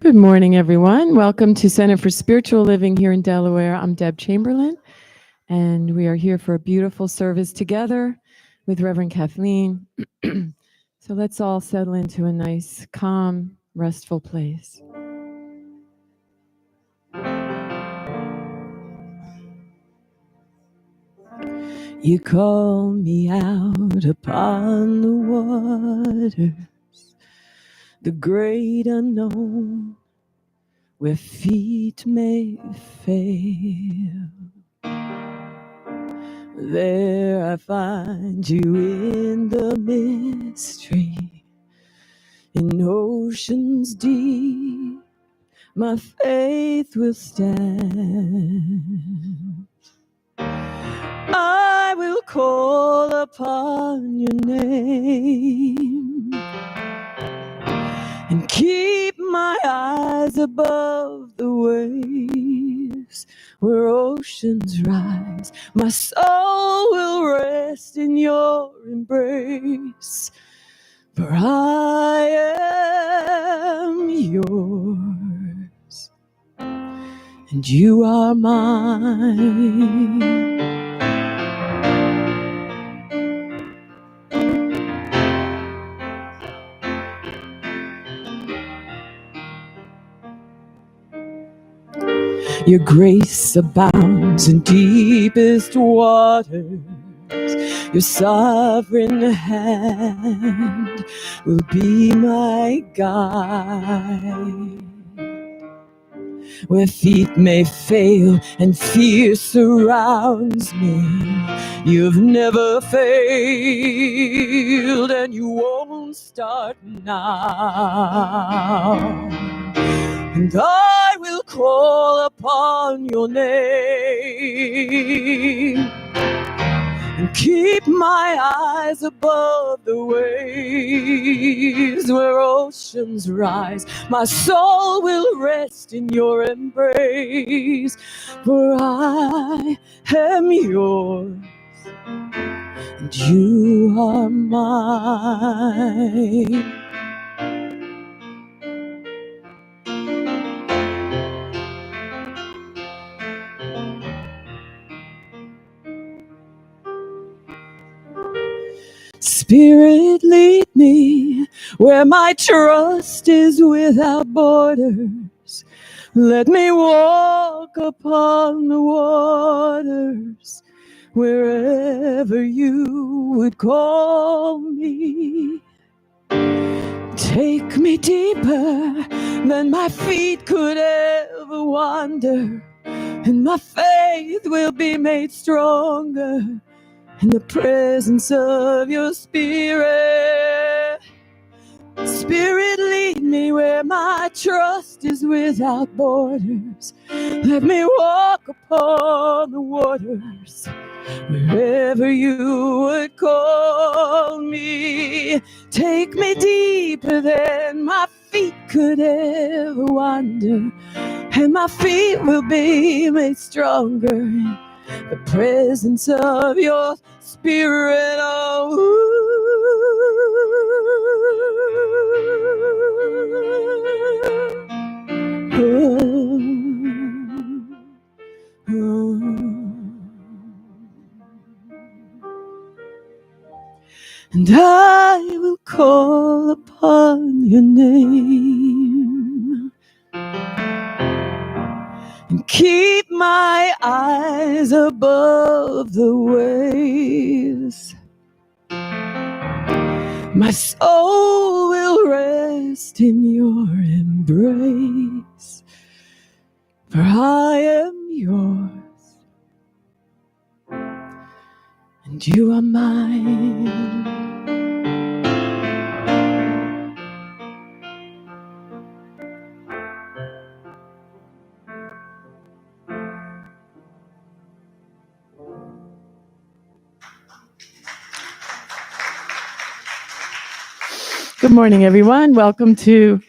Good morning, everyone. Welcome to Center for Spiritual Living here in Delaware. I'm Deb Chamberlain, and we are here for a beautiful service together with Reverend Kathleen. So let's all settle into a nice, calm, restful place. You call me out upon the waters, the great unknown, where feet may fail. There I find you in the mystery, in oceans deep, my faith will stand. I will call upon your name and keep my eyes above the waves where oceans rise. My soul will rest in your embrace, for I am yours and you are mine. Your grace abounds in deepest waters. Your sovereign hand will be my guide. Where feet may fail and fear surrounds me, you've never failed and you won't start now. And I will call upon your name and keep my eyes above the waves where oceans rise. My soul will rest in your embrace, for I am yours and you are mine. Spirit, lead me where my trust is without borders. Let me walk upon the waters wherever you would call me. Take me deeper than my feet could ever wander, and my faith will be made stronger in the presence of your Spirit. Spirit, lead me where my trust is without borders. Let me walk upon the waters wherever you would call me. Take me deeper than my feet could ever wander, and my feet will be made stronger in the presence of your Spirit. And I will call upon your name and keep my eyes above the waves. My soul will rest in your embrace, for I am yours and you are mine. Good morning, everyone. Welcome to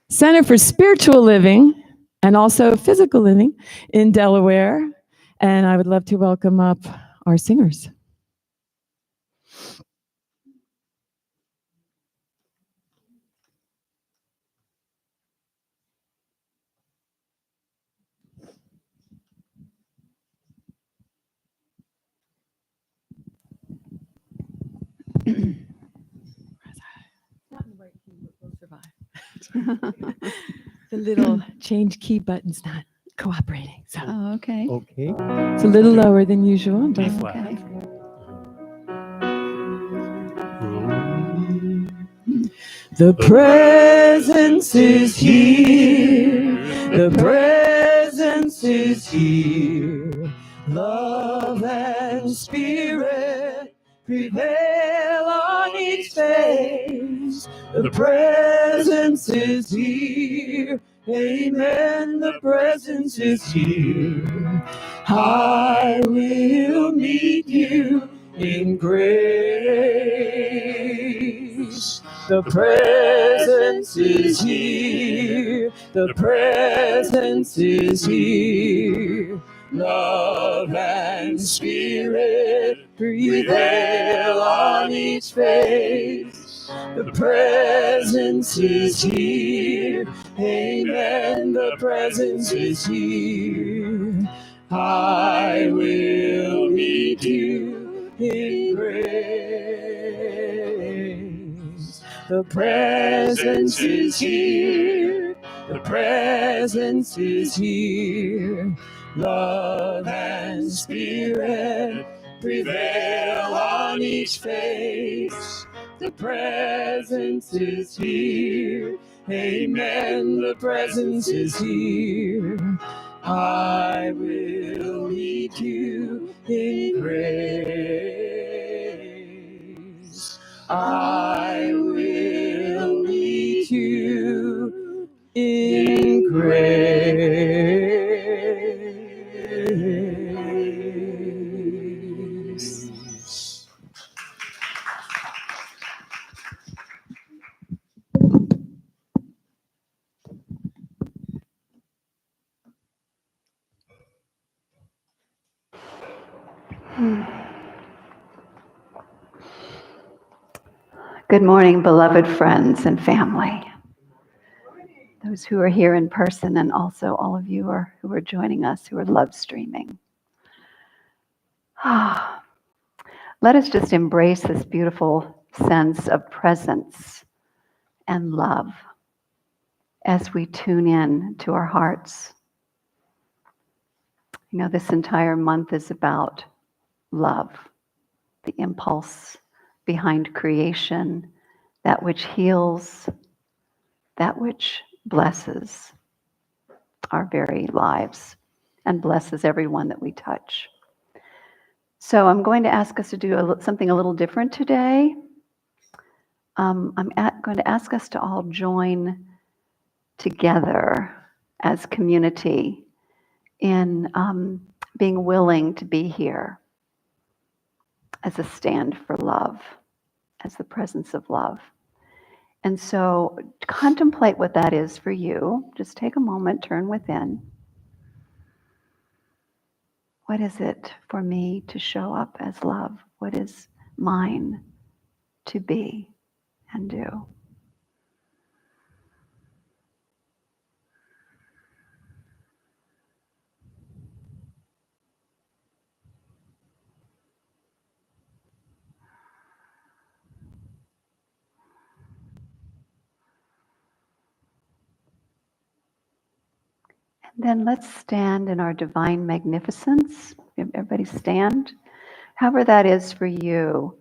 Center for Spiritual Living and also Physical Living in Delaware. And I would love to welcome up our singers. Not in the right key, but we'll survive. The little change key button's not cooperating. So Oh, okay. Okay. it's a little lower than usual. B But flat. Okay. the presence is here. The presence is here. Love and spirit prevail on each face. The presence is here. Amen. The presence is here. I will meet you in grace. The presence is here. The presence is here. Love and spirit prevail on each face. The presence is here. Amen. The presence is here. I will meet you in grace. The presence is here. The presence is here. Love and spirit prevail on each face. The presence is here. Amen. The presence is here. I will meet you in grace. I will meet you in grace. Good morning, beloved friends and family. Those who are here in person, and also all of you who are joining us who are love streaming. Let us just embrace this beautiful sense of presence and love as we tune in to our hearts. You know, this entire month is about love, the impulse behind creation, that which heals, that which blesses our very lives and blesses everyone that we touch. So I'm going to ask us to do something a little different today. I'm going to ask us to all join together as community in being willing to be here as a stand for love, as the presence of love. And so contemplate what that is for you. Just take a moment, turn within. What is it for me to show up as love? What is mine to be and do? And then let's stand in our divine magnificence. Everybody stand. However that is for you.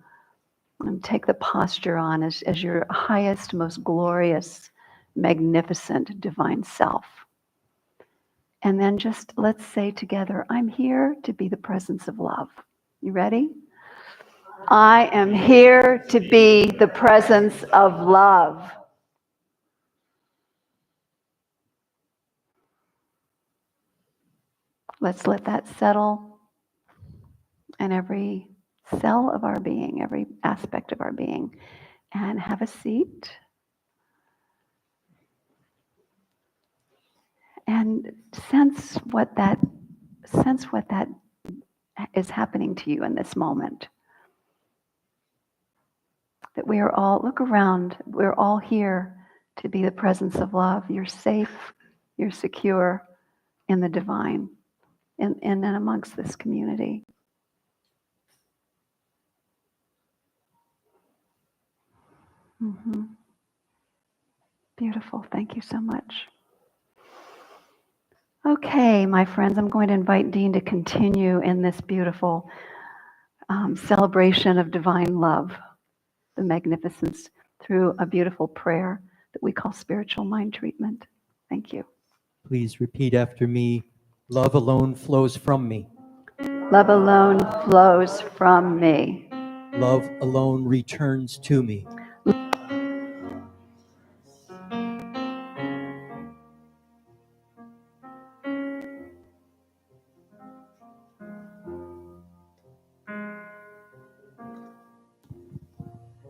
And take the posture on as your highest, most glorious, magnificent divine self. And then just let's say together, I'm here to be the presence of love. You ready? I am here to be the presence of love. Let's let that settle in every cell of our being, every aspect of our being. And have a seat. And sense what that is happening to you in this moment. That we are all, look around, we're all here to be the presence of love. You're safe, you're secure in the divine, in and amongst this community. Mm-hmm. Beautiful. Thank you so much. Okay, my friends, I'm going to invite Dean to continue in this beautiful celebration of divine love, the magnificence, through a beautiful prayer that we call spiritual mind treatment. Thank you. Please repeat after me. Love alone flows from me. Love alone flows from me. Love alone returns to me.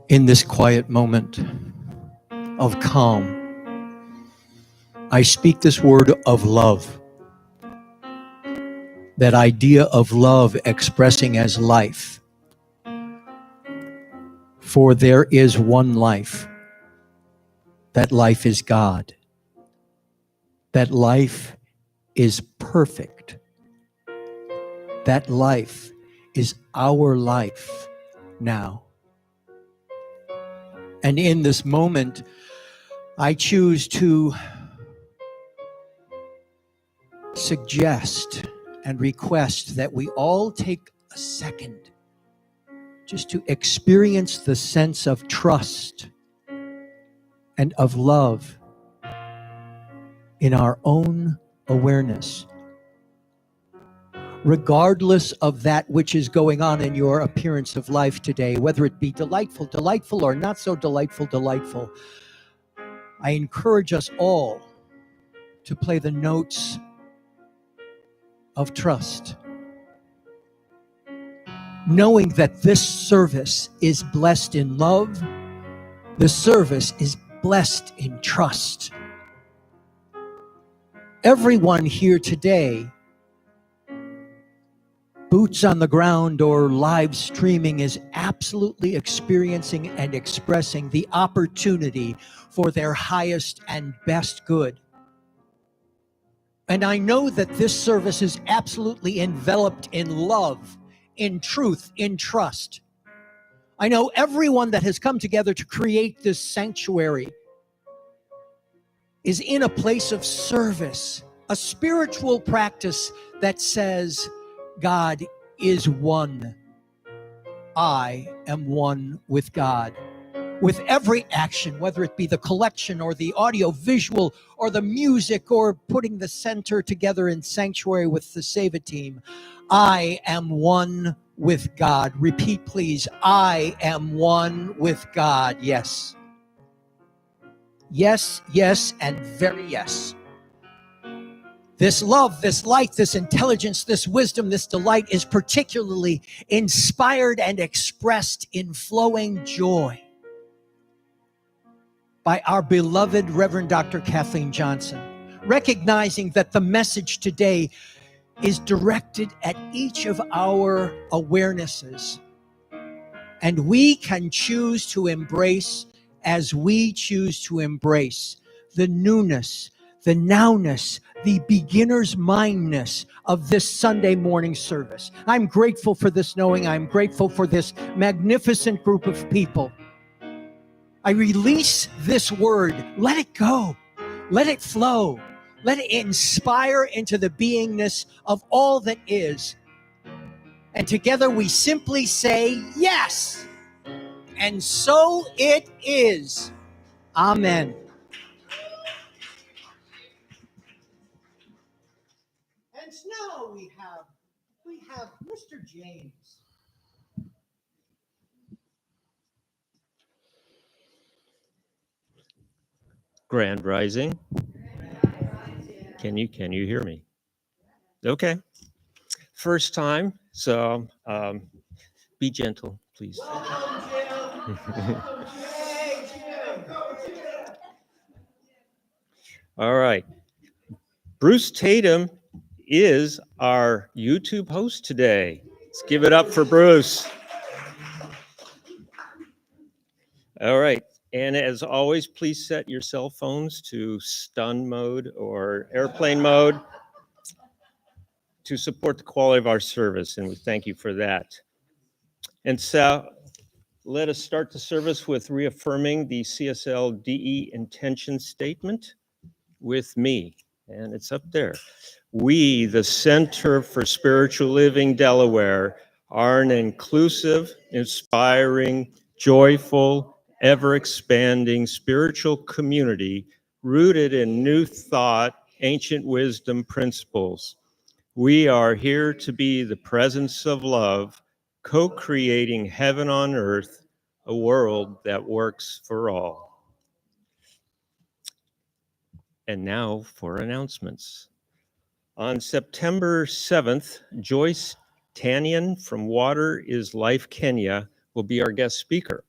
In this quiet moment of calm, I speak this word of love. That idea of love expressing as life. For there is one life. That life is God. That life is perfect. That life is our life now. And in this moment, I choose to suggest and request that we all take a second just to experience the sense of trust and of love in our own awareness. Regardless of that which is going on in your appearance of life today, whether it be delightful or not so delightful, I encourage us all to play the notes of trust, knowing that this service is blessed in love, the service is blessed in trust. Everyone here today, boots on the ground or live streaming, is absolutely experiencing and expressing the opportunity for their highest and best good. And I know that this service is absolutely enveloped in love, in truth, in trust. I know everyone that has come together to create this sanctuary is in a place of service, a spiritual practice that says, God is one. I am one with God. With every action, whether it be the collection or the audio visual or the music or putting the center together in sanctuary with the Save It team, I am one with God. Repeat, please. I am one with God. Yes. Yes, yes, and very yes. This love, this light, this intelligence, this wisdom, this delight is particularly inspired and expressed in flowing joy by our beloved Reverend Dr. Kathleen Johnson, recognizing that the message today is directed at each of our awarenesses. And we can choose to embrace, as we choose to embrace, the newness, the nowness, the beginner's mindness of this Sunday morning service. I'm grateful for this knowing. I'm grateful for this magnificent group of people. I release this word. Let it go. Let it flow. Let it inspire into the beingness of all that is. And together we simply say, yes. And so it is. Amen. And now we have Mr. James. Grand Rising. Can you hear me? Okay. First time, so be gentle, please. All right. Bruce Tatum is our YouTube host today. Let's give it up for Bruce. All right. And as always, please set your cell phones to stun mode or airplane mode to support the quality of our service, and we thank you for that. And so, let us start the service with reaffirming the CSL DE intention statement with me, and it's up there. We, the Center for Spiritual Living Delaware, are an inclusive, inspiring, joyful, ever-expanding spiritual community rooted in new thought, ancient wisdom principles. We are here to be the presence of love, co-creating heaven on earth, a world that works for all. And now for announcements. On September 7th, Joyce Tanyan from Water is Life Kenya will be our guest speaker.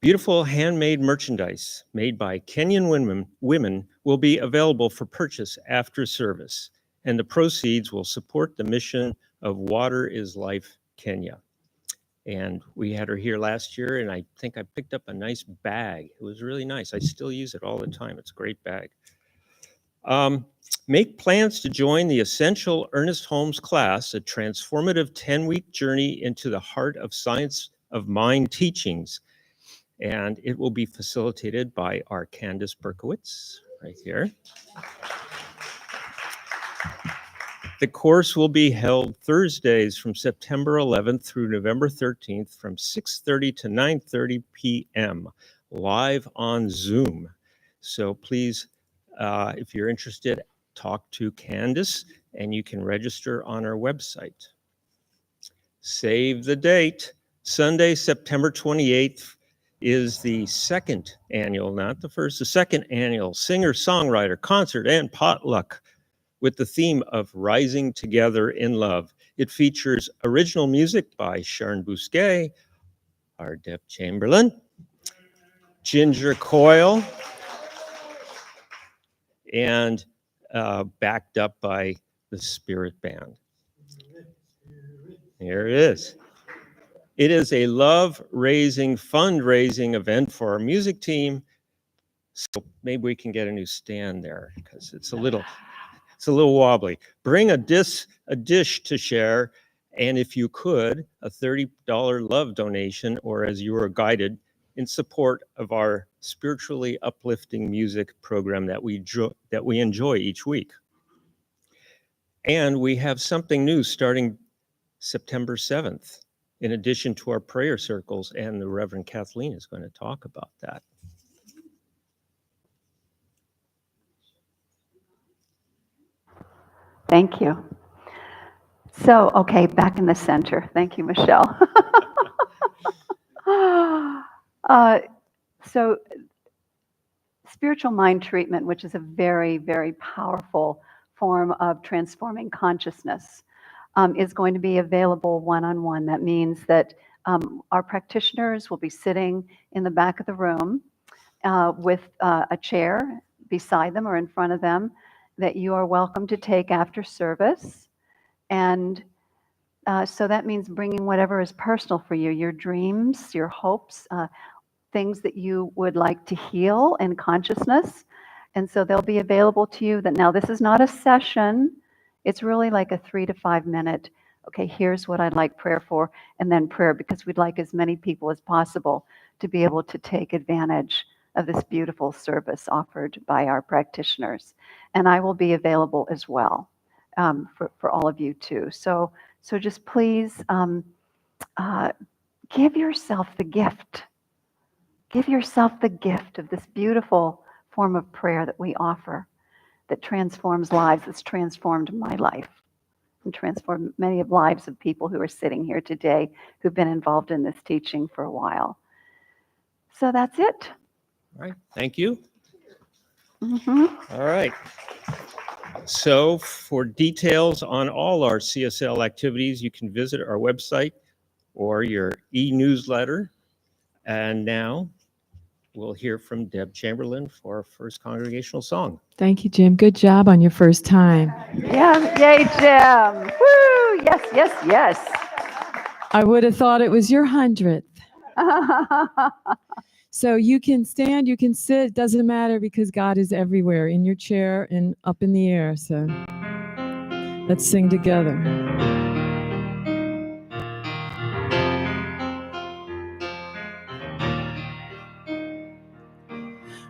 Beautiful handmade merchandise made by Kenyan women will be available for purchase after service, and the proceeds will support the mission of Water is Life Kenya. And we had her here last year, and I think I picked up a nice bag. It was really nice. I still use it all the time. It's a great bag. Make plans to join the Essential Ernest Holmes class, a transformative 10-week journey into the heart of science of mind teachings. And it will be facilitated by our Candace Berkowitz, right here. The course will be held Thursdays from September 11th through November 13th from 6:30 to 9:30 p.m. live on Zoom. So please, if you're interested, talk to Candace, and you can register on our website. Save the date. Sunday, September 28th is the second annual, not the first, the second annual singer-songwriter concert and potluck with the theme of Rising Together in Love. It features original music by Sharon Bousquet, our Deb Chamberlain, Ginger Coyle, and backed up by the Spirit Band. Here it is. It is a love-raising, fundraising event for our music team. So maybe we can get a new stand there because it's a little wobbly. Bring a dish to share, and if you could, a $30 love donation, or as you are guided, in support of our spiritually uplifting music program that we enjoy each week. And we have something new starting September 7th, in addition to our prayer circles, and the Reverend Kathleen is going to talk about that. Thank you. So, okay, back in the center. Thank you, Michelle. So, spiritual mind treatment, which is a very, very powerful form of transforming consciousness, is going to be available one-on-one. That means that our practitioners will be sitting in the back of the room with a chair beside them or in front of them that you are welcome to take after service. And so that means bringing whatever is personal for you, your dreams, your hopes, things that you would like to heal in consciousness. And so they'll be available to you. That now this is not a session. It's really like a 3 to 5 minute, okay, here's what I'd like prayer for, and then prayer, because we'd like as many people as possible to be able to take advantage of this beautiful service offered by our practitioners. And I will be available as well for all of you too. So just please give yourself the gift. Give yourself the gift of this beautiful form of prayer that we offer, that transforms lives, that's transformed my life, and transformed many of lives of people who are sitting here today who've been involved in this teaching for a while. So that's it. All right, thank you. Mm-hmm. All right. So for details on all our CSL activities, you can visit our website or your e-newsletter. And now we'll hear from Deb Chamberlain for our first congregational song. Thank you, Jim. Good job on your first time. Yeah, yay, Jim. Woo! Yes, yes, yes. I would have thought it was your 100th. So you can stand, you can sit, doesn't matter, because God is everywhere, in your chair and up in the air. So let's sing together.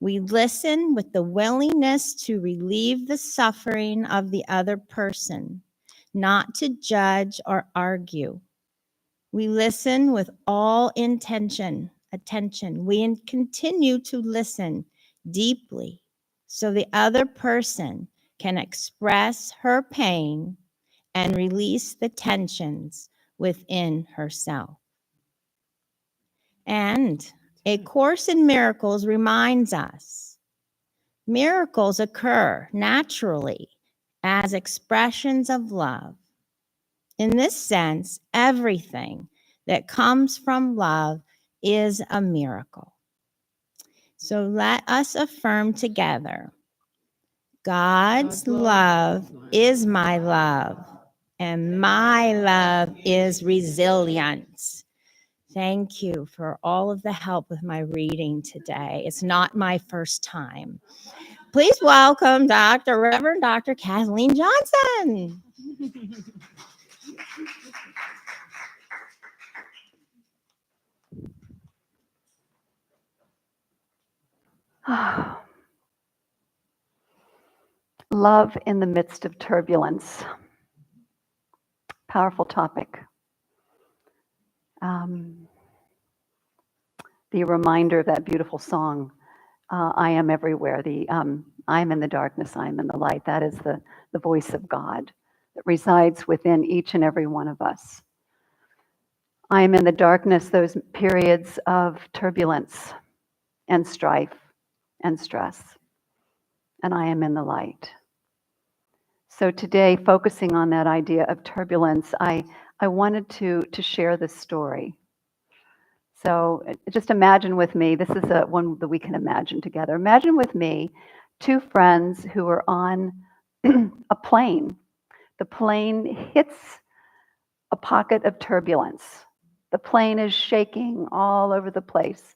We listen with the willingness to relieve the suffering of the other person, not to judge or argue. We listen with all attention. We continue to listen deeply so the other person can express her pain and release the tensions within herself. And A Course in Miracles reminds us miracles occur naturally as expressions of love. In this sense, everything that comes from love is a miracle. So let us affirm together, God's love is my love, and my love is resilience. Thank you for all of the help with my reading today. It's not my first time. Please welcome Reverend Dr. Kathleen Johnson. Love in the midst of turbulence. Powerful topic. The reminder of that beautiful song, I am everywhere. I am in the darkness, I am in the light. That is the voice of God that resides within each and every one of us. I am in the darkness, those periods of turbulence and strife and stress. And I am in the light. So today, focusing on that idea of turbulence, I wanted to share this story. So just imagine with me, this is one that we can imagine together. Imagine with me two friends who are on a plane. The plane hits a pocket of turbulence. The plane is shaking all over the place.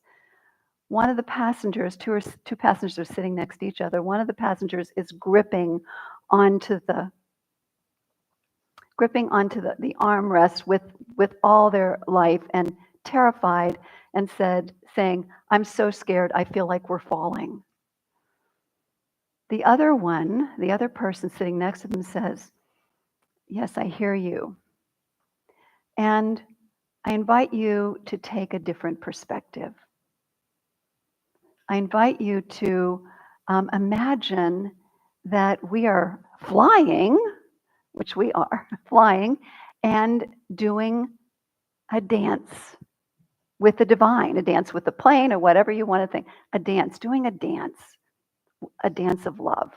One of the passengers, two passengers are sitting next to each other. One of the passengers is gripping onto the armrest with all their life and terrified and saying, I'm so scared, I feel like we're falling. The other person sitting next to them says, yes, I hear you. And I invite you to take a different perspective. I invite you to imagine that we are flying, which we are, flying, and doing a dance with the divine, a dance with the plane, or whatever you want to think, doing a dance of love.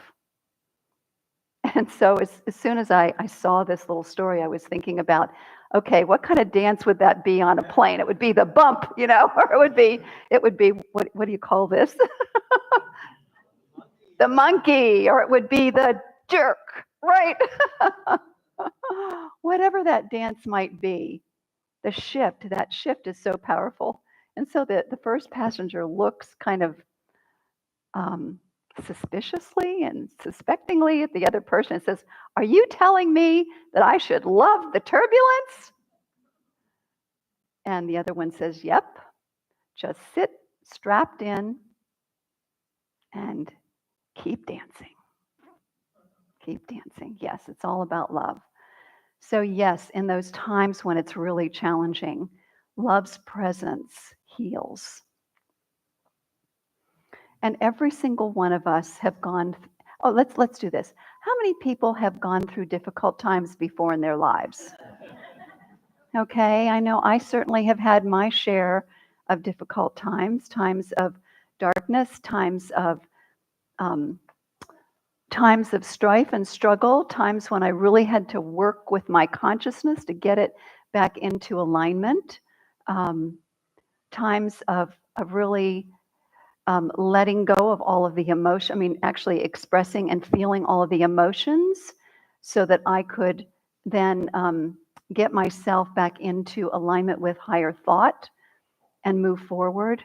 And so as soon as I saw this little story, I was thinking about, okay, what kind of dance would that be on a plane? It would be the bump, or it would be what do you call this? The monkey, or it would be the jerk, right? Whatever that dance might be, that shift is so powerful. And so the first passenger looks kind of suspiciously and suspectingly at the other person and says, are you telling me that I should love the turbulence? And the other one says, yep, just sit strapped in and keep dancing. Keep dancing. Yes, it's all about love. So yes, in those times when it's really challenging, love's presence heals. And every single one of us have gone, let's do this. How many people have gone through difficult times before in their lives? Okay, I know I certainly have had my share of difficult times of darkness, times of strife and struggle, times when I really had to work with my consciousness to get it back into alignment, times of really letting go of all of the emotion, actually expressing and feeling all of the emotions so that I could then get myself back into alignment with higher thought and move forward.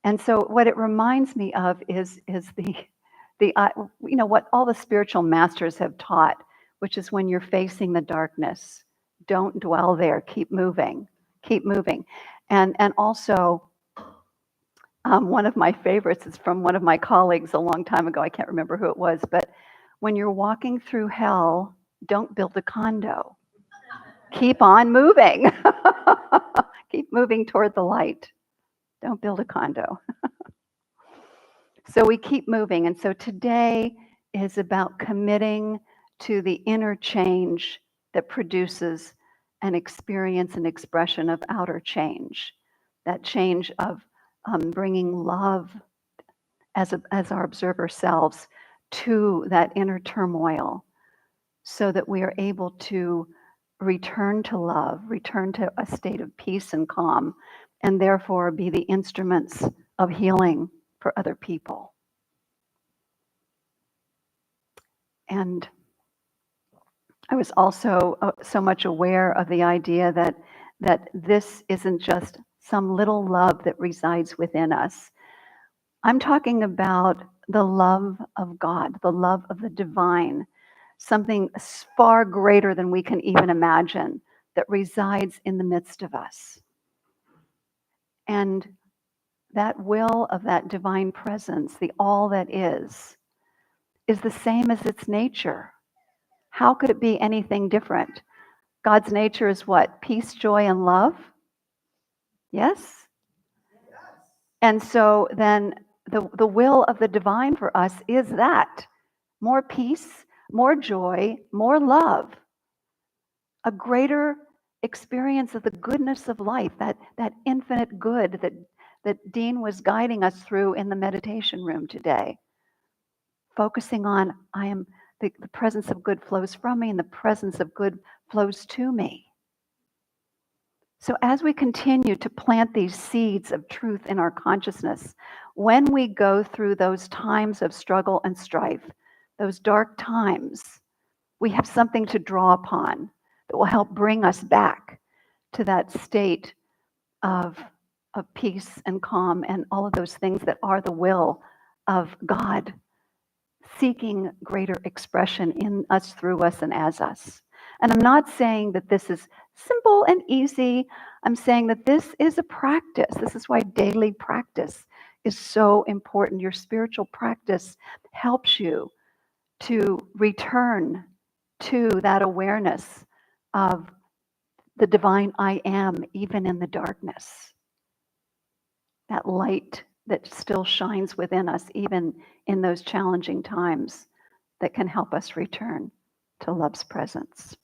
And so what it reminds me of is what all the spiritual masters have taught, which is when you're facing the darkness, don't dwell there, keep moving. And also One of my favorites is from one of my colleagues a long time ago. I can't remember who it was, but when you're walking through hell, don't build a condo. Keep on moving. Keep moving toward the light. Don't build a condo. So we keep moving. And so today is about committing to the inner change that produces an experience and expression of outer change. That change of bringing love as our observer selves to that inner turmoil so that we are able to return to love, return to a state of peace and calm, and therefore be the instruments of healing for other people. And I was also so much aware of the idea that this isn't just some little love that resides within us. I'm talking about the love of God, the love of the divine, something far greater than we can even imagine that resides in the midst of us. And that will of that divine presence, the all that is the same as its nature. How could it be anything different? God's nature is what? Peace, joy, and love? Yes? And so then the will of the divine for us is that. More peace, more joy, more love. A greater experience of the goodness of life, that infinite good that Dean was guiding us through in the meditation room today. Focusing on, the presence of good flows from me and the presence of good flows to me. So as we continue to plant these seeds of truth in our consciousness, when we go through those times of struggle and strife, those dark times, we have something to draw upon that will help bring us back to that state of peace and calm and all of those things that are the will of God, seeking greater expression in us, through us, and as us. And I'm not saying that this is simple and easy. I'm saying that this is a practice. This is why daily practice is so important. Your spiritual practice helps you to return to that awareness of the divine I am, even in the darkness. That light that still shines within us, even in those challenging times, that can help us return to love's presence,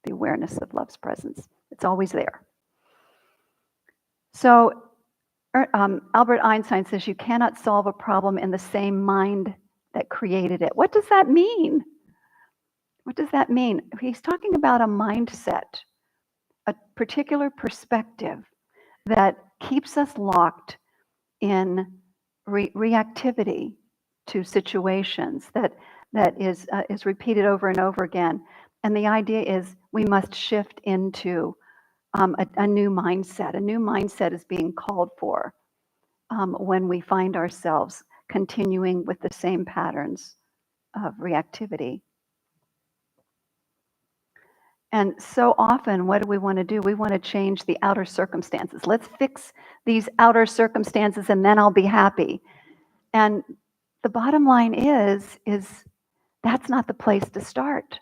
the awareness of love's presence. It's always there. So Albert Einstein says you cannot solve a problem in the same mind that created it. What does that mean? What does that mean? He's talking about a mindset, a particular perspective that keeps us locked in reactivity to situations that is repeated over and over again. And the idea is we must shift into a new mindset. A new mindset is being called for when we find ourselves continuing with the same patterns of reactivity. And so often, what do we want to do? We want to change the outer circumstances. Let's fix these outer circumstances and then I'll be happy. And the bottom line is that's not the place to start.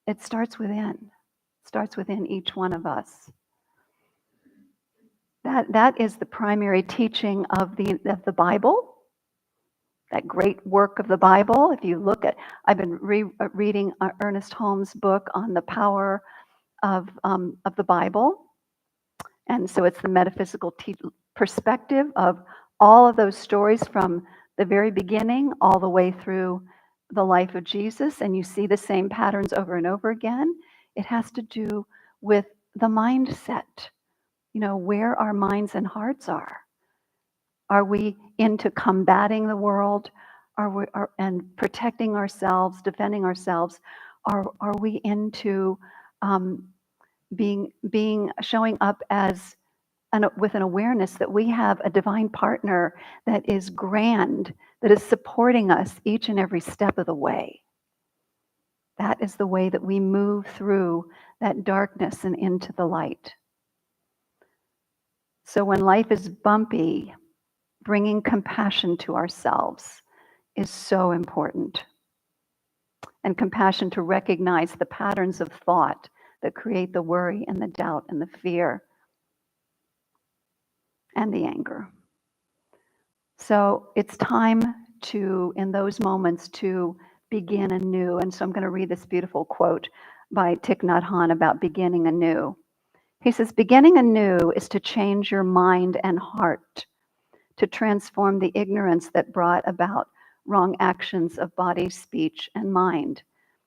It starts within. It starts within each one of us. That is the primary teaching of the Bible. That great work of the Bible. If you look at, I've been reading Ernest Holmes' book on the power of the Bible, and so it's the metaphysical perspective of all of those stories from the very beginning all the way through the life of Jesus, and you see the same patterns over and over again. It has to do with the mindset, where our minds and hearts are. Are we into combating the world? And protecting ourselves, defending ourselves? Are we into showing up as with an awareness that we have a divine partner that is grand, that is supporting us each and every step of the way? That is the way that we move through that darkness and into the light. So when life is bumpy, bringing compassion to ourselves is so important. And compassion to recognize the patterns of thought that create the worry and the doubt and the fear and the anger. So it's time to, in those moments, to begin anew. And so I'm going to read this beautiful quote by Thich Nhat Hanh about beginning anew. He says, beginning anew is to change your mind and heart, to transform the ignorance that brought about wrong actions of body, speech, and mind,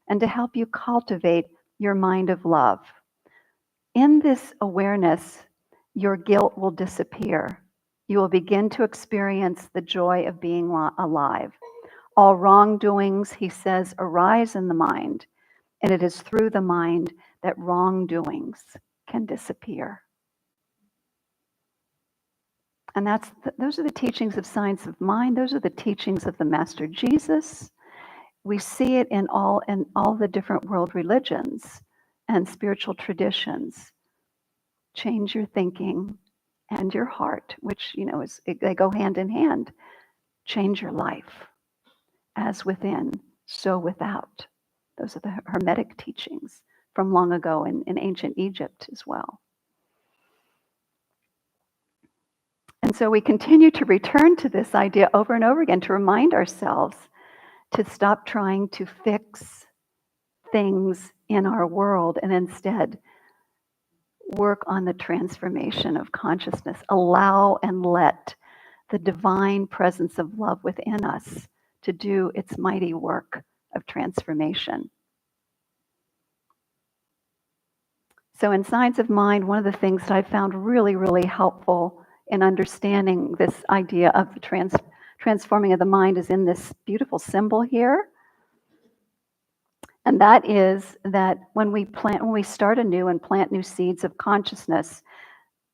and to help you cultivate your mind of love. In this awareness, your guilt will disappear. You will begin to experience the joy of being alive. All wrongdoings, he says, arise in the mind, and it is through the mind that wrongdoings can disappear. And those are the teachings of science of mind. Those are the teachings of the Master Jesus. We see it in all the different world religions and spiritual traditions. Change your thinking and your heart, which they go hand in hand. Change your life, as within, so without. Those are the Hermetic teachings from long ago in ancient Egypt as well. And so we continue to return to this idea over and over again to remind ourselves to stop trying to fix things in our world and instead work on the transformation of consciousness. Allow and let the divine presence of love within us to do its mighty work of transformation. So in Science of Mind, one of the things that I found really, really helpful in understanding this idea of the transforming of the mind is in this beautiful symbol here. And that is that when we start anew and plant new seeds of consciousness,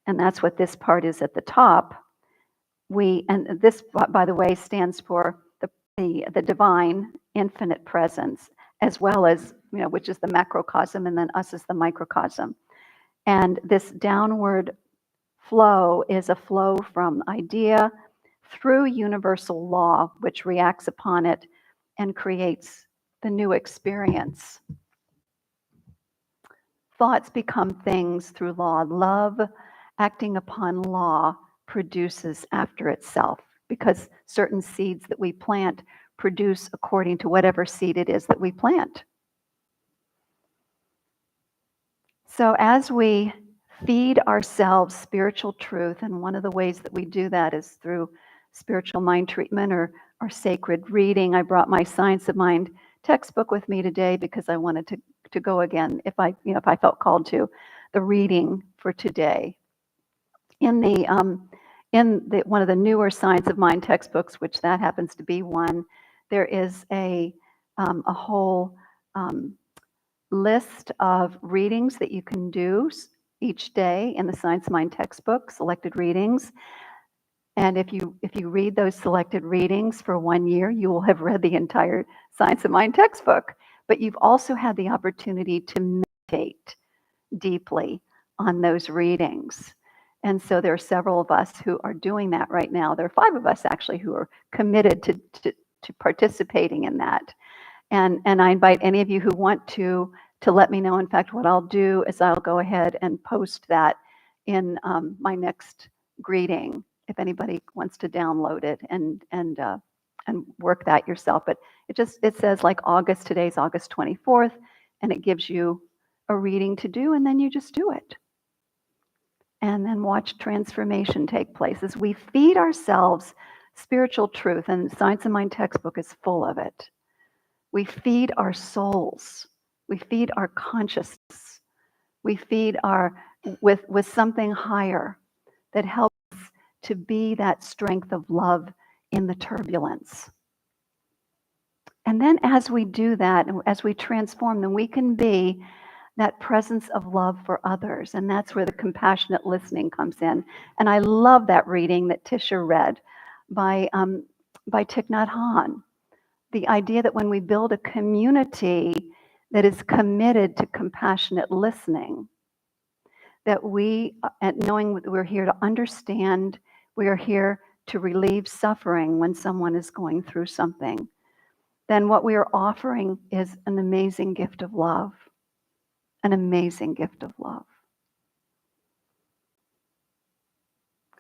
and that's what this part is at the top, and this, by the way, stands for the divine infinite presence, as well as, which is the macrocosm, and then us is the microcosm. And this downward flow is a flow from idea through universal law, which reacts upon it and creates the new experience. Thoughts become things through law. Love, acting upon law, produces after itself, because certain seeds that we plant produce according to whatever seed it is that we plant. So as we feed ourselves spiritual truth, and one of the ways that we do that is through spiritual mind treatment or sacred reading. I brought my Science of Mind textbook with me today because I wanted to go again if I felt called to the reading for today. In one of the newer Science of Mind textbooks, which that happens to be one, there is a whole list of readings that you can do each day in the Science of Mind textbook, selected readings. And if you read those selected readings for 1 year, you will have read the entire Science of Mind textbook. But you've also had the opportunity to meditate deeply on those readings. And so there are several of us who are doing that right now. There are 5 of us actually who are committed to participating in that. And I invite any of you who want to let me know. In fact, what I'll do is I'll go ahead and post that in my next greeting, if anybody wants to download it and work that yourself. But it says like August, today's August 24th, and it gives you a reading to do, and then you just do it. And then watch transformation take place as we feed ourselves spiritual truth, and the Science of Mind textbook is full of it. We feed our souls. We feed our consciousness. We feed with something higher that helps to be that strength of love in the turbulence. And then as we do that, and as we transform, then we can be that presence of love for others. And that's where the compassionate listening comes in. And I love that reading that Tisha read by Thich Nhat Hanh. The idea that when we build a community that is committed to compassionate listening, that we, and knowing that we're here to understand, we are here to relieve suffering when someone is going through something, then what we are offering is an amazing gift of love. An amazing gift of love.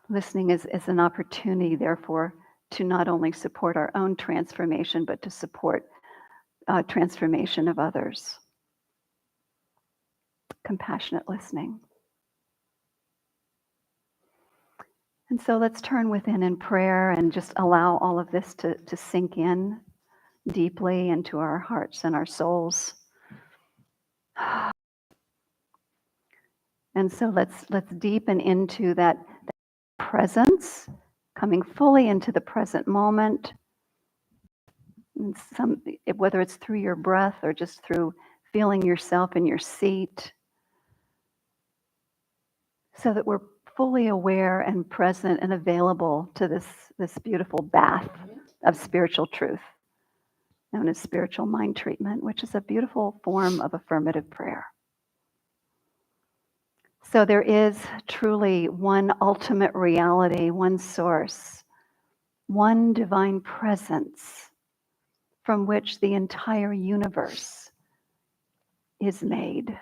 Listening is an opportunity, therefore, to not only support our own transformation, but to support transformation of others. Compassionate listening. And so let's turn within in prayer and just allow all of this to sink in deeply into our hearts and our souls. And so let's deepen into that presence, coming fully into the present moment. And whether it's through your breath or just through feeling yourself in your seat, so that we're fully aware and present and available to this beautiful bath of spiritual truth, known as spiritual mind treatment, which is a beautiful form of affirmative prayer. So there is truly one ultimate reality, one source, one divine presence from which the entire universe is made.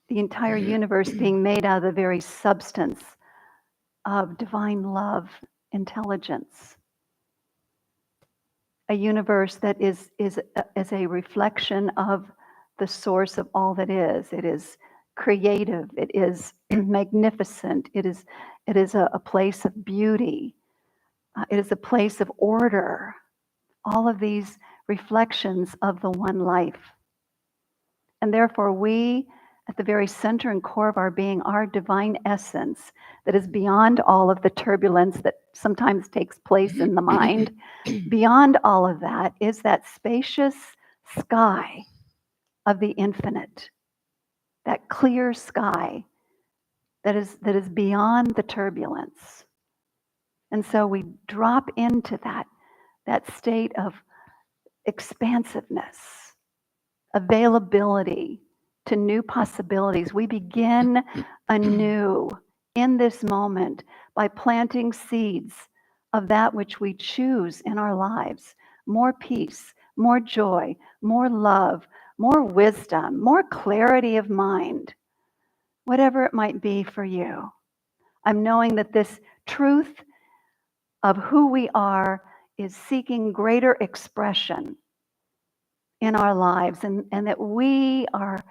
The entire universe being made out of the very substance of divine love, intelligence. A universe that is a reflection of the source of all that is. It is creative, it is magnificent, it is a place of beauty, it is a place of order. All of these reflections of the one life. And therefore we, at the very center and core of our being, our divine essence that is beyond all of the turbulence that sometimes takes place in the mind, beyond all of that is that spacious sky of the infinite, that clear sky that is beyond the turbulence. And so we drop into that state of expansiveness, availability to new possibilities. We begin anew in this moment by planting seeds of that which we choose in our lives. More peace, more joy, more love, more wisdom, more clarity of mind, whatever it might be for you. I'm knowing that this truth of who we are is seeking greater expression in our lives, and that we are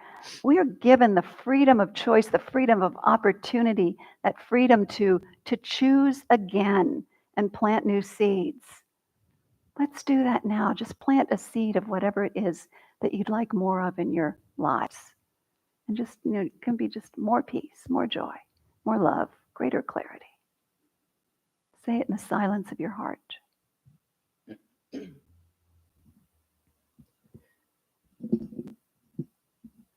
given the freedom of choice, the freedom of opportunity, that freedom to choose again and plant new seeds. Let's do that now. Just plant a seed of whatever it is that you'd like more of in your lives. And just, it can be just more peace, more joy, more love, greater clarity. Say it in the silence of your heart.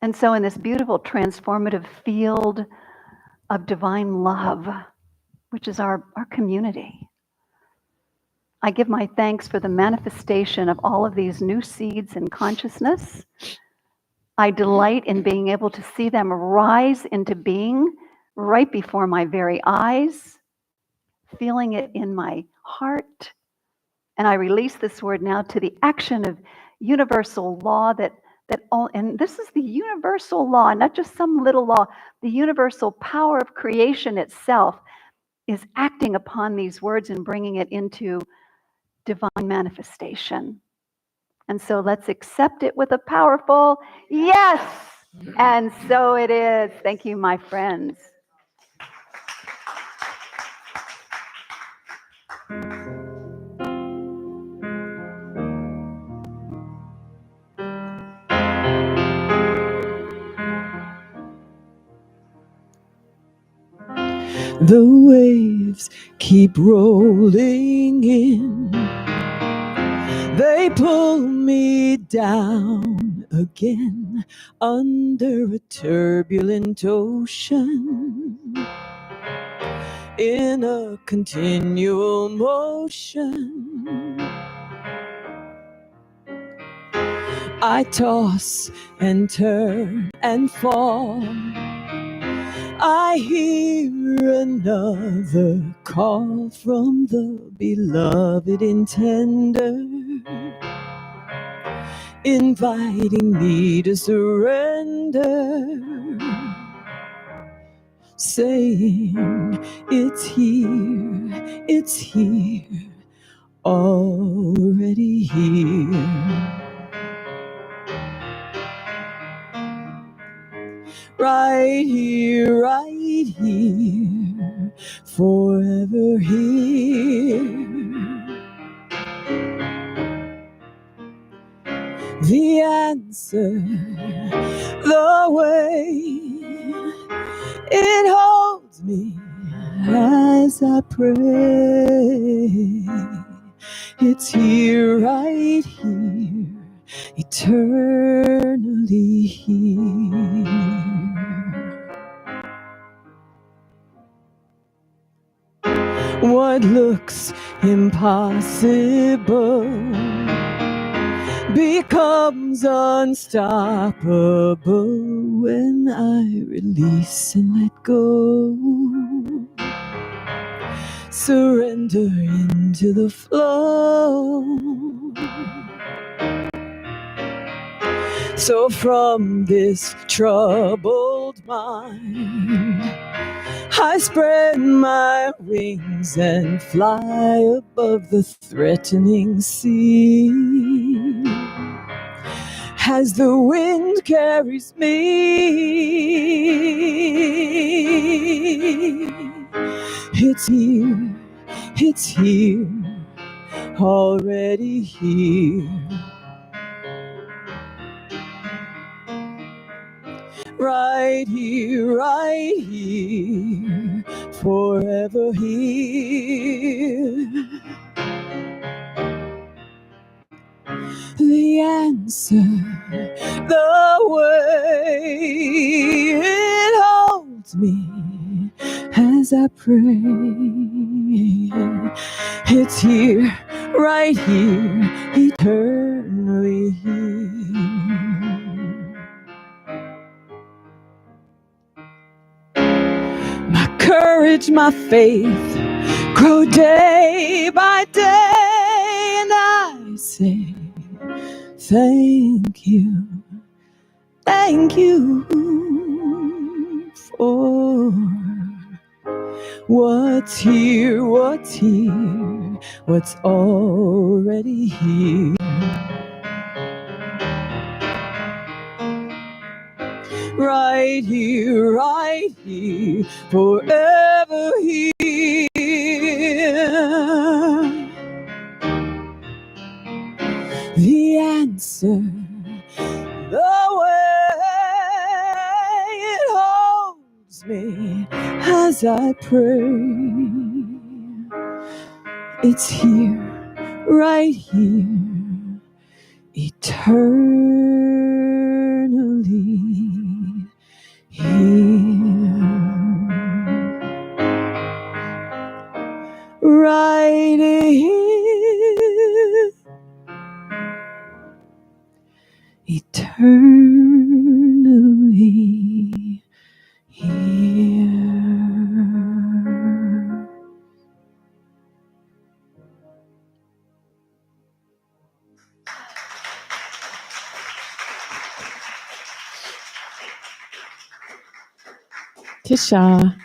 And so in this beautiful transformative field of divine love, which is our community, I give my thanks for the manifestation of all of these new seeds in consciousness. I delight in being able to see them rise into being right before my very eyes, feeling it in my heart. And I release this word now to the action of universal law and this is the universal law, not just some little law. The universal power of creation itself is acting upon these words and bringing it into divine manifestation. And so let's accept it with a powerful yes. And so it is. Thank you, my friends. The waves keep rolling in. They pull me down again under a turbulent ocean. In a continual motion, I toss and turn and fall. I hear another call from the beloved intender, inviting me to surrender, saying it's here, already here. Right here, forever here. The answer, the way it holds me as I pray. It's here, right here, eternally here. What looks impossible becomes unstoppable when I release and let go. Surrender into the flow. So from this troubled mind, I spread my wings and fly above the threatening sea. As the wind carries me, it's here, already here. Right here, forever here. The answer, the way it holds me as I pray. It's here, right here, eternally here. My courage, my faith grow day by day, and I say, thank you for what's here, what's already here. Right here, forever here. The answer, the way it holds me as I pray. It's here, right here, eternally here. Right here, eternally here. Tisha.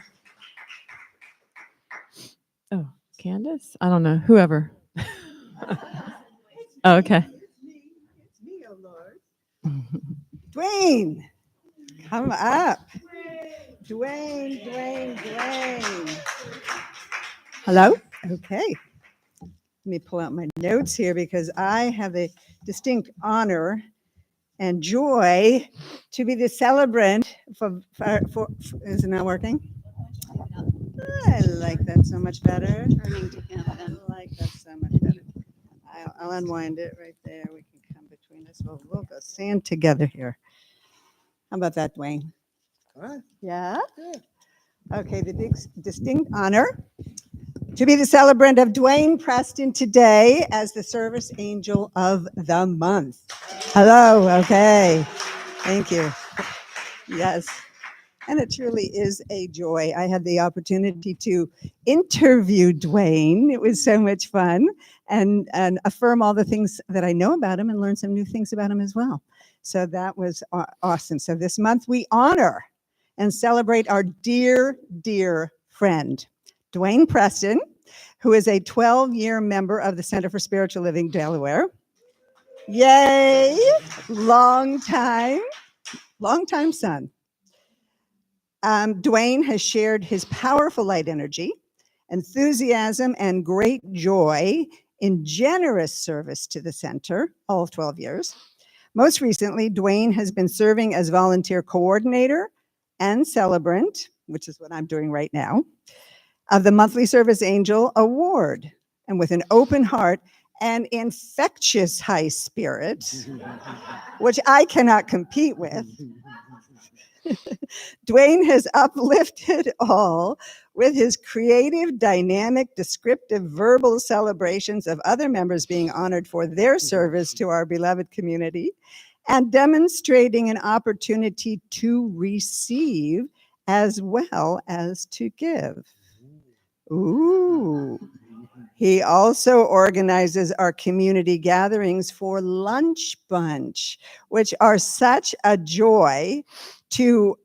Oh, Candace? I don't know. Whoever. Oh, okay. It's me, oh Lord. Dwayne, come up. Dwayne. Hello? Okay. Let me pull out my notes here because I have a distinct honor and joy to be the celebrant for is it not working? I like that so much better. I like that so much better. I'll unwind it right there. We can come between us. We'll go stand together here. How about that, Dwayne? All right. Yeah? Okay, the distinct honor to be the celebrant of Dwayne Preston today as the Service Angel of the Month. Hello, okay. Thank you. Yes. And it truly is a joy. I had the opportunity to interview Dwayne. It was so much fun, and affirm all the things that I know about him and learn some new things about him as well. So that was awesome. So this month we honor and celebrate our dear, dear friend, Dwayne Preston, who is a 12-year member of the Center for Spiritual Living, Delaware. Yay! Long time son. Dwayne has shared his powerful light energy, enthusiasm, and great joy in generous service to the center, all of 12 years. Most recently, Dwayne has been serving as volunteer coordinator and celebrant, which is what I'm doing right now, of the Monthly Service Angel Award. And with an open heart and infectious high spirit, which I cannot compete with, Dwayne has uplifted all with his creative, dynamic, descriptive, verbal celebrations of other members being honored for their service to our beloved community and demonstrating an opportunity to receive as well as to give. Ooh. He also organizes our community gatherings for Lunch Bunch, which are such a joy to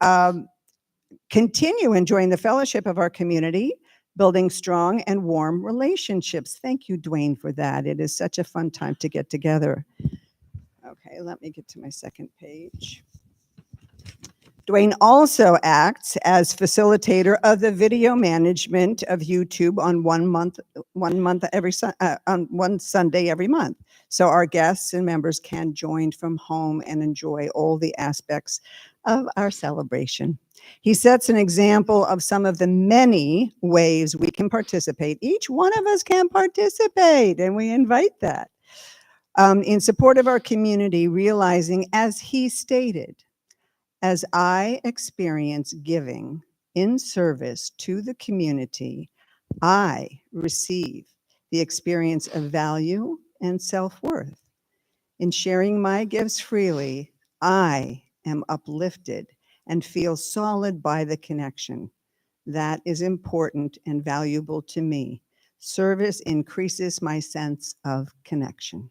continue enjoying the fellowship of our community, building strong and warm relationships. Thank you, Dwayne, for that. It is such a fun time to get together. Okay, let me get to my second page. Dwayne also acts as facilitator of the video management of YouTube on one Sunday every month. So our guests and members can join from home and enjoy all the aspects of our celebration. He sets an example of some of the many ways we can participate. Each one of us can participate, and we invite that. In support of our community, realizing, as he stated, as I experience giving in service to the community, I receive the experience of value and self-worth. In sharing my gifts freely, I am uplifted and feel solid by the connection. That is important and valuable to me. Service increases my sense of connection.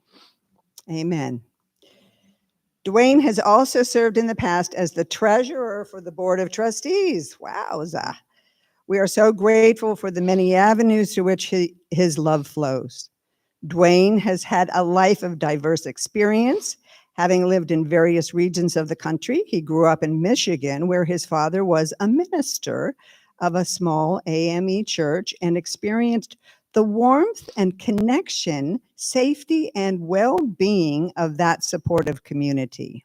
Amen. Dwayne has also served in the past as the treasurer for the Board of Trustees. Wowza. We are so grateful for the many avenues through which his love flows. Dwayne has had a life of diverse experience, having lived in various regions of the country. He grew up in Michigan, where his father was a minister of a small AME church, and experienced the warmth and connection, safety, and well-being of that supportive community.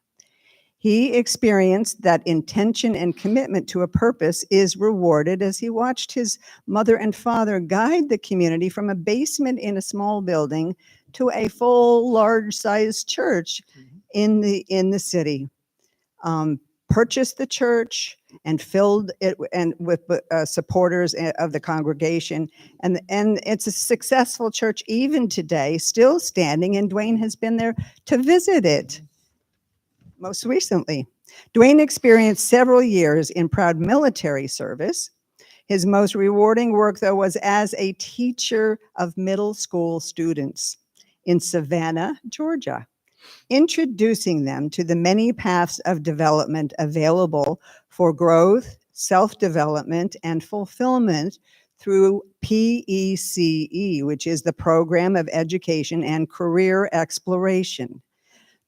He experienced that intention and commitment to a purpose is rewarded as he watched his mother and father guide the community from a basement in a small building to a full, large-sized church in the city. Purchased the church and filled it with supporters of the congregation, and it's a successful church even today, still standing, and Dwayne has been there to visit it most recently. Dwayne experienced several years in proud military service. His most rewarding work, though, was as a teacher of middle school students in Savannah, Georgia, introducing them to the many paths of development available for growth, self-development, and fulfillment through PECE, which is the Program of Education and Career Exploration.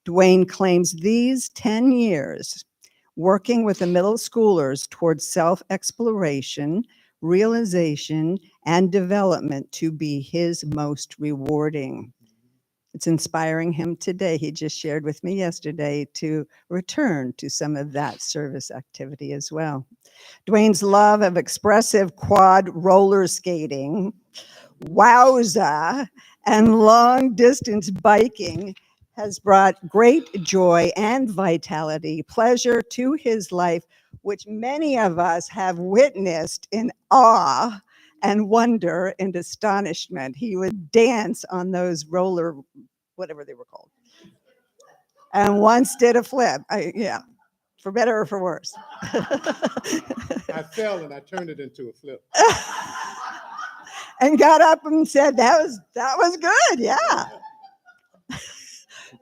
Dwayne claims these 10 years working with the middle schoolers towards self-exploration, realization, and development to be his most rewarding. It's inspiring him today. He just shared with me yesterday to return to some of that service activity as well. Dwayne's love of expressive quad roller skating, wowza, and long distance biking has brought great joy and vitality, pleasure to his life, which many of us have witnessed in awe and wonder and astonishment. He would dance on those roller, whatever they were called, and once did a flip. Yeah. for better or for worse. I fell and I turned it into a flip. And got up and said, that was good. Yeah.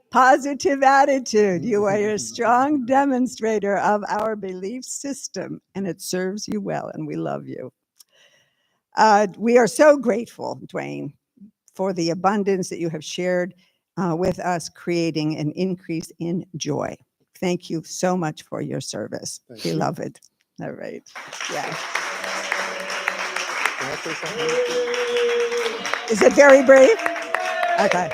Positive attitude. You are a strong demonstrator of our belief system, and it serves you well, and we love you. We are so grateful, Dwayne, for the abundance that you have shared with us, creating an increase in joy. Thank you so much for your service. Thank We you. love it. All right. Yeah. Can I say something? Is it very brief? Okay.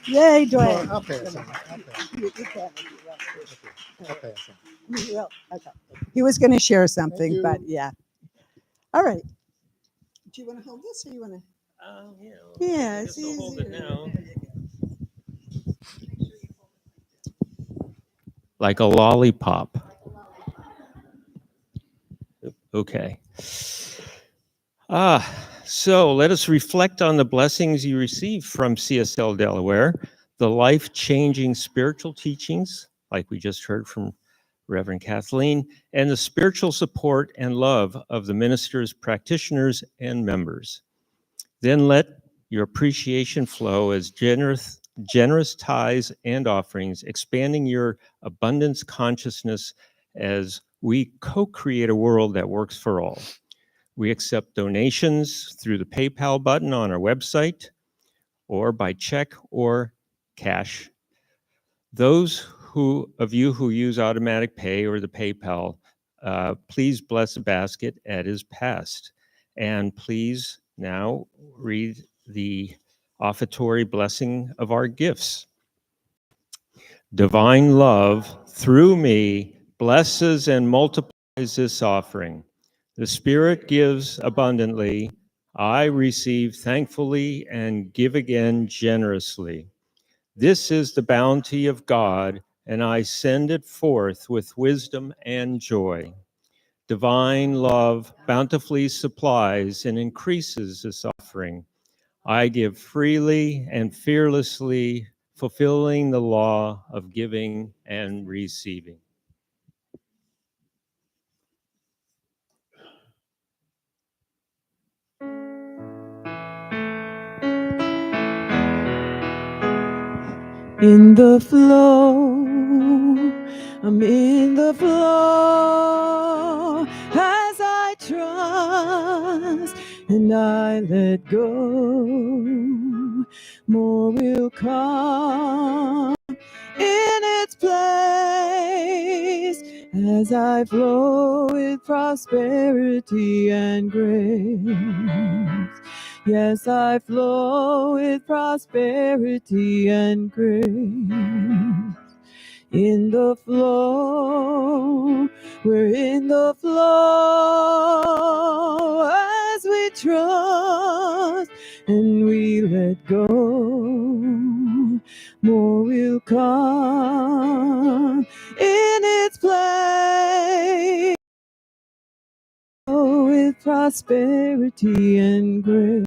Yay, Well, Dwayne. I'll pass on. I'll pass. You can if you will. I'll pass on. You will. Okay. He was going to share something, you. but yeah. All right. Do you want to hold this or you want to? Yeah, I it's guess I'll hold it easier. now. Like a lollipop. Okay. So let us reflect on the blessings you received from CSL Delaware, the life-changing spiritual teachings, like we just heard from Reverend Kathleen, and the spiritual support and love of the ministers, practitioners, and members. Then let your appreciation flow as generous tithes and offerings, expanding your abundance consciousness as we co-create a world that works for all. We accept donations through the PayPal button on our website or by check or cash. Those of you who use automatic pay or the PayPal, please bless the basket as is passed. And please now read the offertory blessing of our gifts. Divine love through me blesses and multiplies this offering. The Spirit gives abundantly. I receive thankfully and give again generously. This is the bounty of God, and I send it forth with wisdom and joy. Divine love bountifully supplies and increases this offering. I give freely and fearlessly, fulfilling the law of giving and receiving. In the flow, I'm in the flow as I trust and I let go. More will come in its place as I flow with prosperity and grace. Yes, I flow with prosperity and grace. In the flow, we're in the flow as we trust and we let go. More will come in its place with prosperity and grace.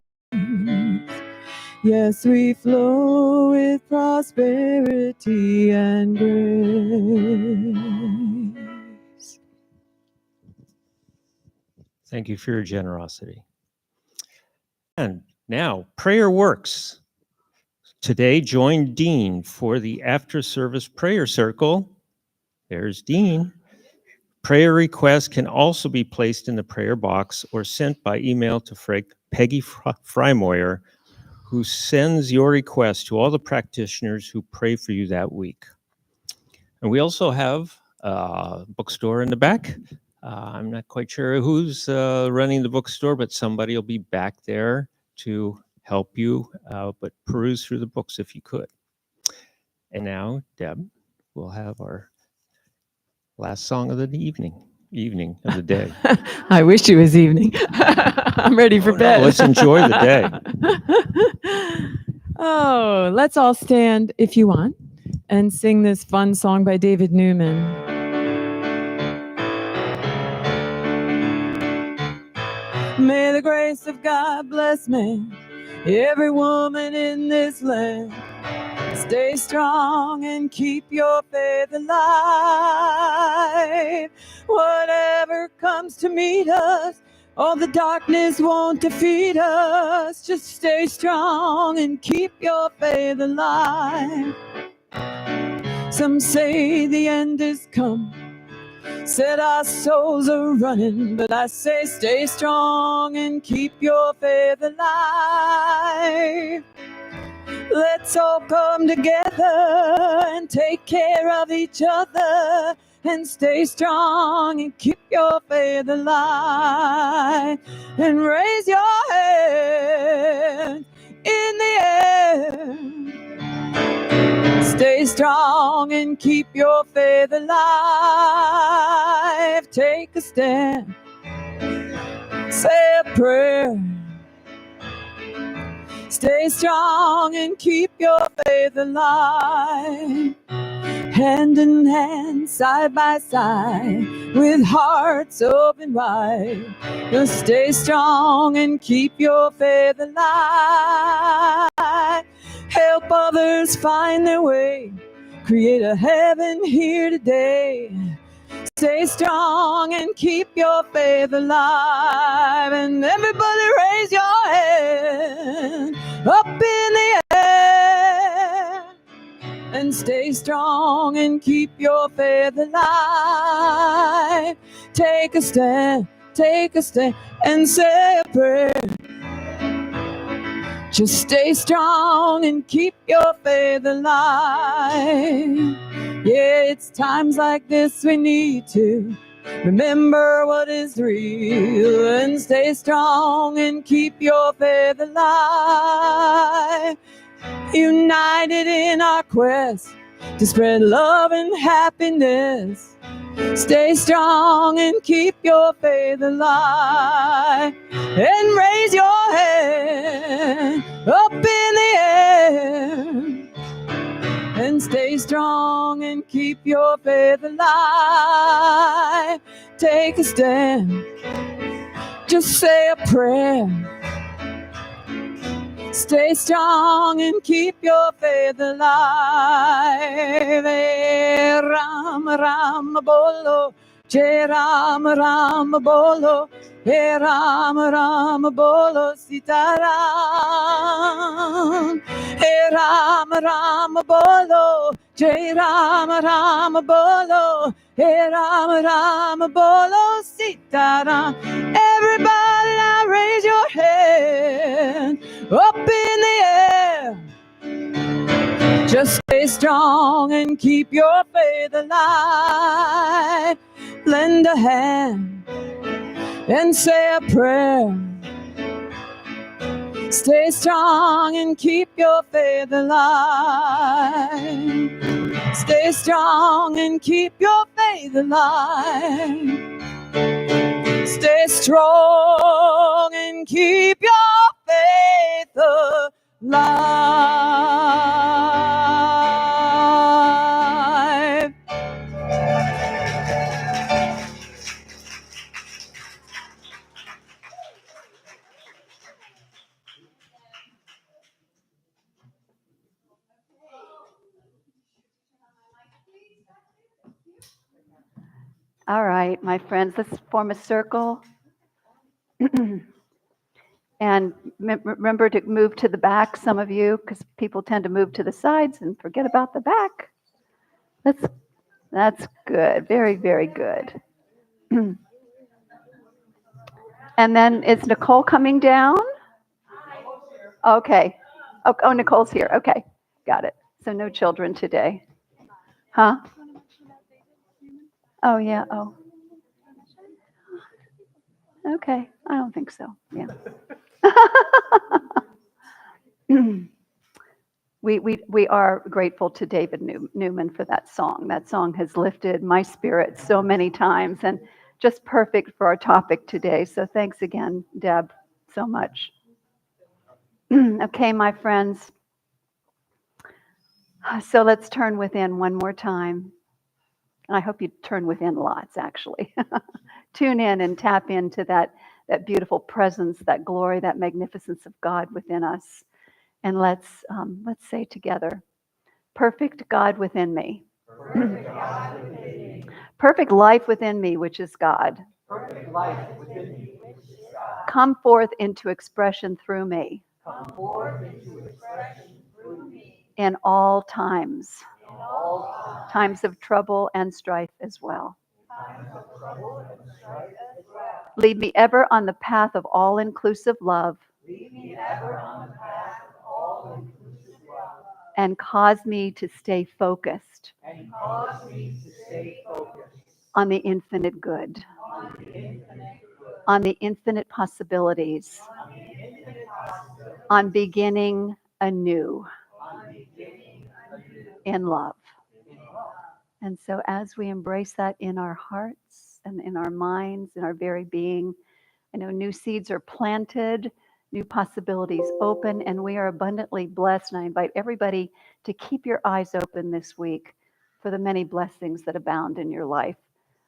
Yes, we flow with prosperity and grace. Thank you for your generosity. And now, prayer works. Today, join Dean for the after-service prayer circle. There's Dean. Prayer requests can also be placed in the prayer box or sent by email to Peggy Frymoyer, who sends your request to all the practitioners who pray for you that week. And we also have a bookstore in the back. I'm not quite sure who's running the bookstore, but somebody will be back there to help you, but peruse through the books if you could. And now, Deb, we'll have our last song of the evening of the day. I wish it was evening. I'm ready for bed. Let's enjoy the day. Oh, let's all stand if you want and sing this fun song by David Newman. May the grace of God bless man Every woman in this land, stay strong and keep your faith alive. Whatever comes to meet us, all the darkness won't defeat us. Just stay strong and keep your faith alive. Some say the end is come, said our souls are running, but I say stay strong and keep your faith alive. Let's all come together and take care of each other and stay strong and keep your faith alive. And raise your hand in the air. Stay strong and keep your faith alive. Take a stand, say a prayer. Stay strong and keep your faith alive. Hand in hand, side by side, with hearts open wide. Just stay strong and keep your faith alive. Help others find their way. Create a heaven here today. Stay strong and keep your faith alive. And everybody raise your hand up in the air. And stay strong and keep your faith alive. Take a stand, and say a prayer. Just stay strong and keep your faith alive. Yeah, it's times like this we need to remember what is real and stay strong and keep your faith alive. United in our quest to spread love and happiness. Stay strong and keep your faith alive. And raise your hand up in the air. And stay strong and keep your faith alive. Take a stand, just say a prayer. Stay strong and keep your faith alive. Ram Ram Bolo, Jai Ram Ram Bolo, Ram Ram Bolo Sitaram. Ram Ram Bolo, Jai Ram Ram Bolo, Ram Ram Bolo Sitaram. Everybody now raise your hand up in the air. Just stay strong and keep your faith alive. Lend a hand and say a prayer. Stay strong and keep your faith alive. Stay strong and keep your faith alive. Stay strong and keep your faith alive. All right, my friends, let's form a circle. And remember to move to the back, some of you, because people tend to move to the sides and forget about the back. That's good. Very, very good. And then is Nicole coming down? Okay. Oh, Nicole's here. Okay. Got it. So no children today. Huh? Oh, yeah. Oh. Okay. I don't think so. Yeah. We are grateful to David Newman for that song. That song has lifted my spirit so many times and just perfect for our topic today. So thanks again, Deb, so much. Okay, my friends. So let's turn within one more time. I hope you turn within lots, actually. Tune in and tap into that beautiful presence, that glory, that magnificence of God within us. And let's say together, perfect God within me. Perfect life within me, which is God. Come forth into expression through me. In all times. Times of trouble and strife as well. Lead me ever on the path of all-inclusive love. And cause me to stay focused on the infinite good, on the infinite possibilities, on beginning anew in love. And so as we embrace that in our hearts and in our minds, in our very being, I know new seeds are planted, new possibilities open, and we are abundantly blessed. And I invite everybody to keep your eyes open this week for the many blessings that abound in your life.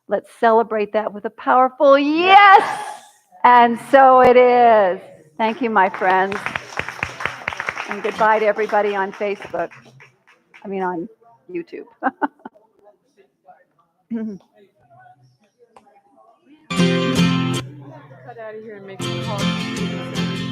Let's celebrate that with a powerful yes! And so it is. Thank you, my friends. And goodbye to everybody on Facebook. On YouTube. Cut out of here and make some calls.